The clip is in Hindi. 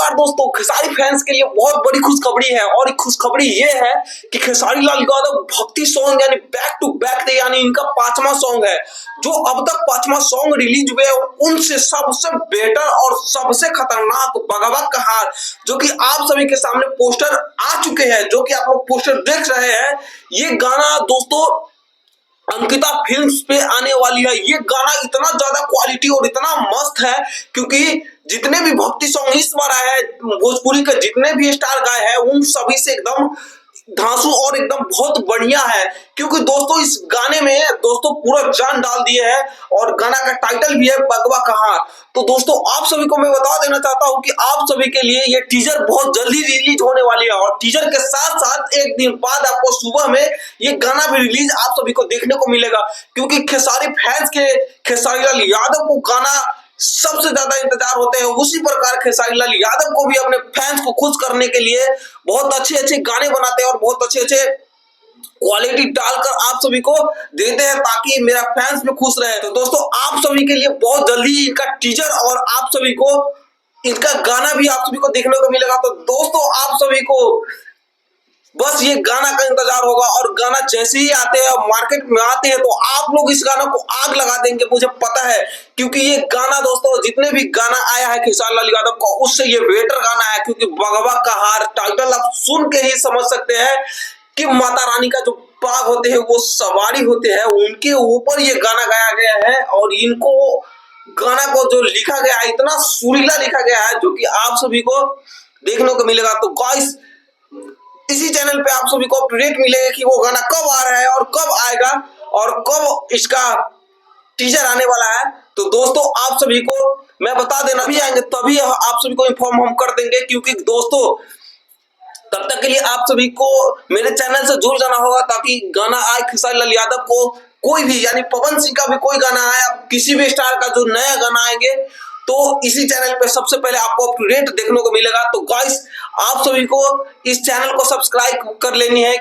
नमस्कार दोस्तों, खेसारी फैंस के लिए बहुत बड़ी खुशखबरी है और खुशखबरी ये है कि खेसारी लाल यादव भक्ति सॉन्ग यानी बैक टू बैक यानी इनका 5वां सॉन्ग है। जो अब तक 5वां सॉन्ग रिलीज हुए उनसे सबसे बेटर और सबसे खतरनाक भगवा का हार, जो कि आप सभी के सामने पोस्टर आ चुके हैं, जो कि आप लोग पोस्टर देख रहे हैं। ये गाना दोस्तों अंकिता फिल्म्स पे आने वाली है। ये गाना इतना ज्यादा क्वालिटी और इतना मस्त है क्योंकि जितने भी भक्ति सॉन्ग इस बार आए हैं, भोजपुरी के जितने भी स्टार गाए हैं उन सभी से एकदम धांसू और एकदम बहुत बढ़िया है। क्योंकि दोस्तों इस गाने में दोस्तों पूरा जान डाल दिए हैं और गाना का टाइटल भी है भगवा कहार। तो दोस्तों आप सभी को मैं बता देना चाहता हूं कि आप सभी के लिए ये टीजर बहुत जल्दी रिलीज होने वाली है और टीजर के साथ साथ एक दिन बाद आपको सुबह में ये गाना भी रिलीज आप सभी को देखने को मिलेगा। क्योंकि खेसारी फैंस के खेसारी लाल यादव को गाना सबसे ज्यादा इंतजार होते हैं, उसी प्रकार खेसारी लाल यादव को भी अपने फैंस को खुश करने के लिए बहुत अच्छे अच्छे गाने बनाते हैं और बहुत अच्छे अच्छे क्वालिटी डालकर आप सभी को देते हैं ताकि मेरा फैंस भी खुश रहे। तो दोस्तों आप सभी के लिए बहुत जल्दी इनका टीजर और आप सभी को इनका गाना भी आप सभी को देखने को मिलेगा। तो दोस्तों आप सभी को बस ये गाना का इंतजार होगा और गाना जैसे ही आते हैं मार्केट में आते हैं तो आप लोग इस गाना को आग लगा देंगे, मुझे पता है। क्योंकि ये गाना दोस्तों जितने भी गाना आया है खेसारी लाल यादव का उससे ये बेटर गाना है। क्योंकि भगवा का हार टाइटल आप सुन के ही समझ सकते हैं कि माता रानी का जो बाग होते हैं वो सवारी होते हैं, उनके ऊपर ये गाना गाया गया है। और इनको गाना को जो लिखा गया है इतना सुरीला लिखा गया है जो कि आप सभी को देखने को मिलेगा। तो गाइस इसी चैनल पे आप सभी को अपडेट मिलेगा कि वो गाना कब आ रहा है और कब आएगा और कब इसका टीजर आने वाला है। तो दोस्तों आप सभी को मैं बता देना, भी आएंगे तभी आप सभी को इन्फॉर्म हम कर देंगे। क्योंकि दोस्तों तब तक के लिए आप सभी को मेरे चैनल से जुड़ जाना होगा ताकि गाना आए खेसारी लाल यादव को कोई भी यानी पवन सिंह का भी कोई गाना आए, किसी भी स्टार का जो नया गाना आएंगे तो इसी चैनल पे सबसे पहले आपको अपडेट देखने को मिलेगा। तो गाइस आप सभी को इस चैनल को सब्सक्राइब कर लेनी है।